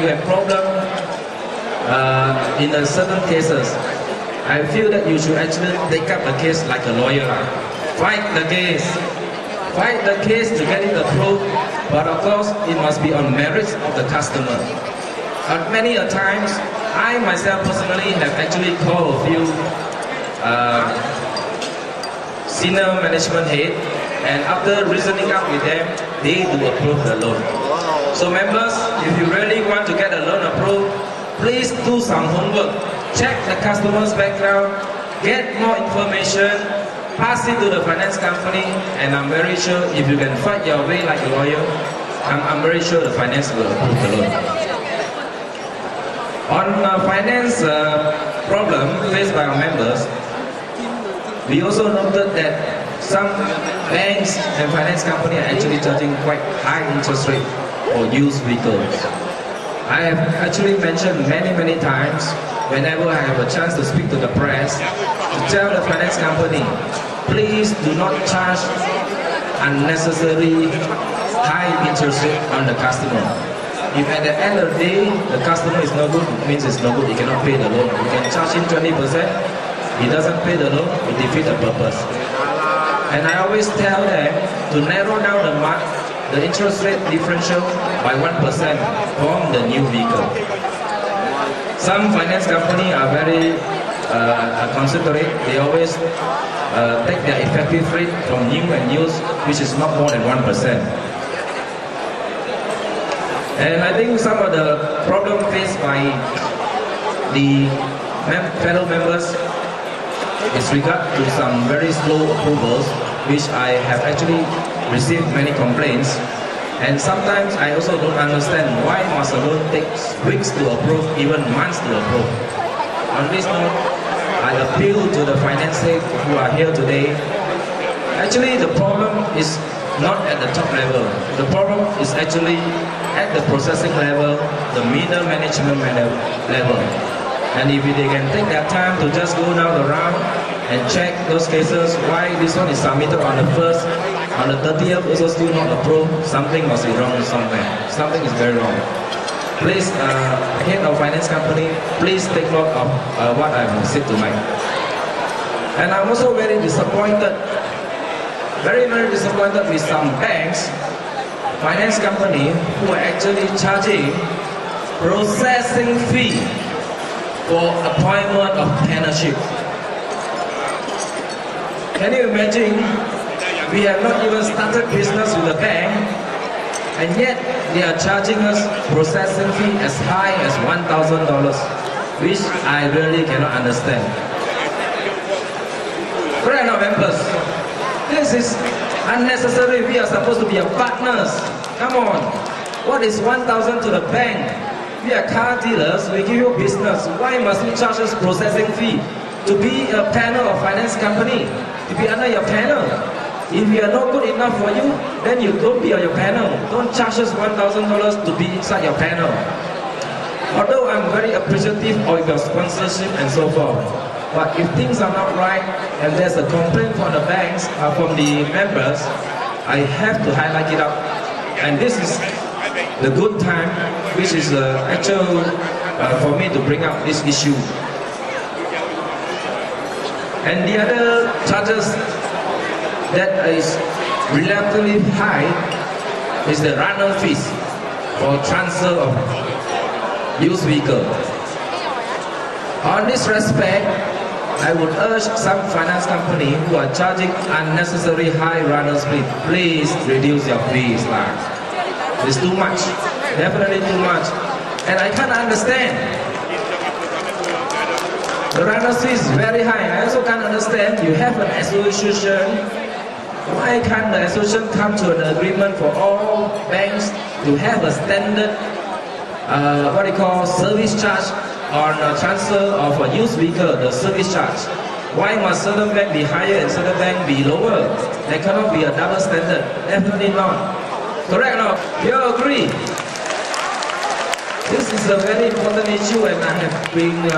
you have problem in certain cases, I feel that you should actually take up the case like a lawyer. Fight the case. Fight the case to get it approved, but of course it must be on merits of the customer. Many a times, I myself personally have actually called a few senior management head, and after reasoning up with them, they do approve the loan. So members, if you really want to get a loan approved, please do some homework. Check the customer's background, get more information, pass it to the finance company, and I'm very sure if you can fight your way like a lawyer, I'm very sure the finance will approve the loan. On finance problem faced by our members, we also noted that some banks and finance companies are actually charging quite high interest rate for used vehicles. I have actually mentioned many times, whenever I have a chance to speak to the press, to tell the finance company, please do not charge unnecessary high interest rate on the customer. If at the end of the day, the customer is no good, it means it's no good, he cannot pay the loan. You can charge him 20%, he doesn't pay the loan, it defeats the purpose. And I always tell them to narrow down the interest rate differential by 1% from the new vehicle. Some finance companies are very considerate. They always take their effective rate from new and used, which is not more than 1%. And I think some of the problems faced by the fellow members is regard to some very slow approvals, which I have actually received many complaints. And sometimes I also don't understand why must a loan take weeks to approve, even months to approve. On this note, I appeal to the finance heads who are here today. Actually, the problem is not at the top level. The problem is actually at the processing level, the middle management level. And if they can take their time to just go down the round and check those cases, why this one is submitted on the 1st, on the 30th also still not approved, something must be wrong somewhere. Something is very wrong. Please, head of finance company, please take note of what I have said tonight. And I'm also very disappointed, very disappointed with some banks, finance company who are actually charging processing fee for appointment of partnership. Can you imagine? We have not even started business with the bank, and yet they are charging us processing fee as high as $1,000, which I really cannot understand. Correct now, members? This is unnecessary. We are supposed to be partners. Come on. What is 1,000 to the bank? We are car dealers, we give you business. Why must you charge us processing fee? To be a panel of finance company, to be under your panel. If we are not good enough for you, then you don't be on your panel. Don't charge us $1,000 to be inside your panel. Although I'm very appreciative of your sponsorship and so forth, but if things are not right and there's a complaint from the banks, from the members, I have to highlight it up. And this is the good time, which is actual for me to bring up this issue. And the other charges that is relatively high is the runner fees for transfer of used vehicle. On this respect, I would urge some finance company who are charging unnecessary high runner's fee, please reduce your fees. It's too much, definitely too much. And I can't understand. The runner's fee is very high. I also can't understand. You have an association. Why can't the association come to an agreement for all banks to have a standard, service charge on transfer of a used vehicle, the service charge? Why must certain bank be higher and certain bank be lower? There cannot be a double standard. Definitely not. Correct or not? You agree? This is a very important issue, and I have been,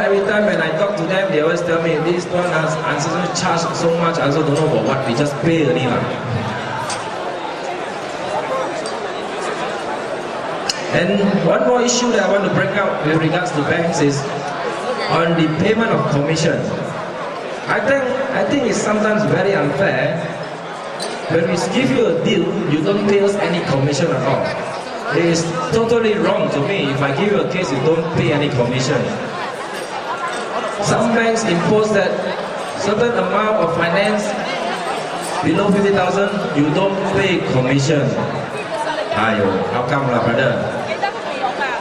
every time when I talk to them, they always tell me, this one has unnecessarily charged so much, I also don't know about what, we just pay only. And one more issue that I want to bring out with regards to banks is on the payment of commission. I think it's sometimes very unfair. When we give you a deal, you don't pay us any commission at all. It is totally wrong to me. If I give you a case, you don't pay any commission. Some banks impose that certain amount of finance below 50,000, you don't pay commission. Ayo, how come lah, brother?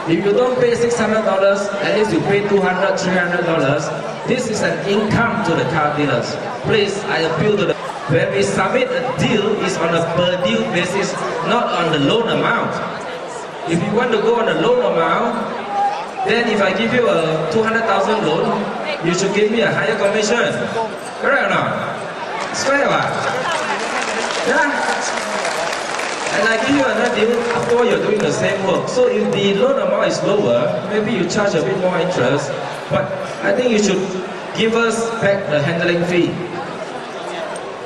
If you don't pay $600, at least you pay $200, $300. This is an income to the car dealers. Please, I appeal to the... When we submit a deal, it's on a per deal basis, not on the loan amount. If you want to go on a loan amount, then if I give you a 200,000 loan, you should give me a higher commission. Correct or not? It's fair, right? Yeah. And I give you another deal after you're doing the same work. So if the loan amount is lower, maybe you charge a bit more interest, but I think you should give us back the handling fee.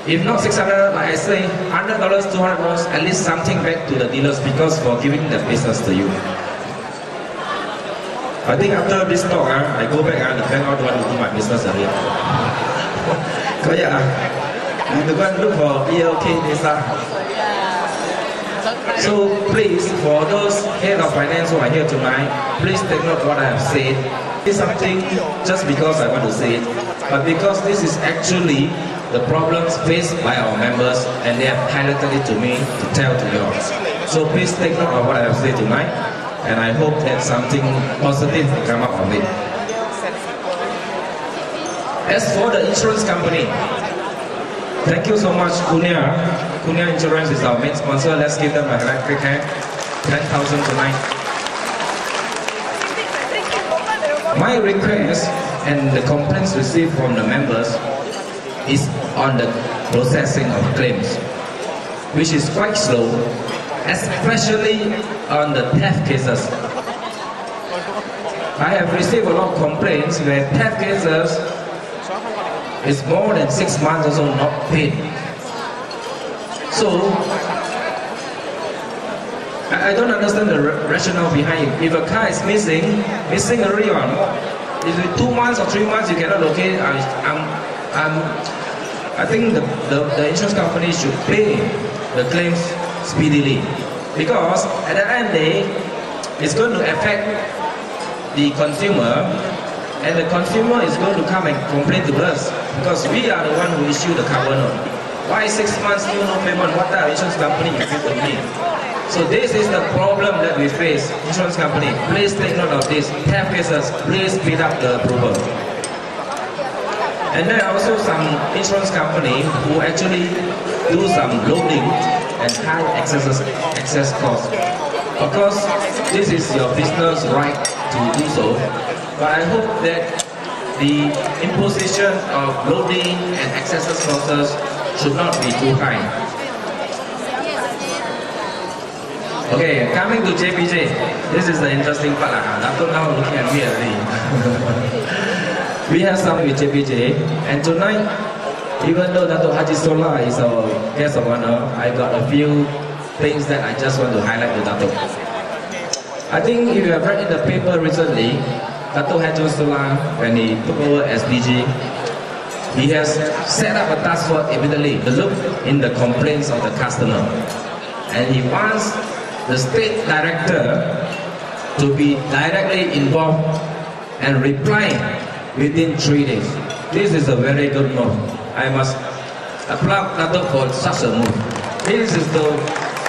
If not 600, like I say, $100, $200, at least something back to the dealers because for giving the business to you. I think after this talk, I go back and the bank out to want to do my business again. So yeah, I have to go and look for ELK data. So please, for those head of finance who are here tonight, please take note what I have said. It's something just because I want to say it, but because this is actually the problems faced by our members and they have highlighted it to me to tell to you all. So please take note of what I have said tonight and I hope that something positive will come up of it. As for the insurance company, thank you so much, Kunia. Kunia Insurance is our main sponsor. Let's give them a quick hand. 10,000 tonight. My request and the complaints received from the members is on the processing of claims, which is quite slow, especially on the theft cases. I have received a lot of complaints where theft cases is more than 6 months also not paid. So I don't understand the rationale behind it. If a car is missing already on. If it's 2 months or 3 months you cannot locate, I think the insurance company should pay the claims speedily, because at the end of the day, it's going to affect the consumer, and the consumer is going to come and complain to us because we are the one who issue the cover note. Why 6 months still no payment? What type of insurance company you give to me? So this is the problem that we face. Insurance company, please take note of this. Theft cases, please speed up the approval. And there are also some insurance company who actually do some loading and high excess cost. Of course, this is your business right to do so, but I hope that the imposition of loading and excess costs should not be too high. Okay, coming to JPJ, this is the interesting part. Dato now looking at me already. We have something with JPJ, and tonight, even though Dato Haji Sola is our guest of honor, I got a few things that I just want to highlight to Dato. I think if you have read in the paper recently, Dato Haji Sola, when he took over as DG, he has set up a task force immediately to look in the complaints of the customer, and he wants the state director to be directly involved and reply within 3 days. This is a very good move. I must applaud Dato for such a move. This is the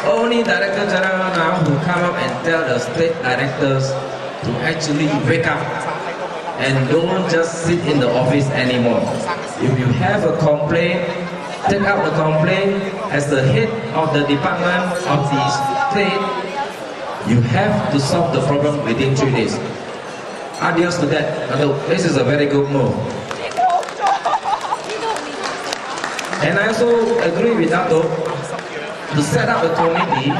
only Director General now who come up and tell the state directors to actually wake up and don't just sit in the office anymore. If you have a complaint, take out the complaint. As the head of the department of the state, you have to solve the problem within 3 days. Adios to that. This is a very good move. And I also agree with Dato to set up a committee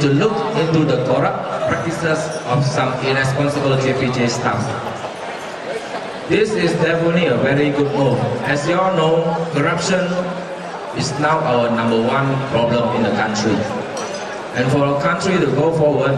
to look into the corrupt practices of some irresponsible JPJ staff. This is definitely a very good move. As you all know, corruption is now our #1 problem in the country. And for our country to go forward,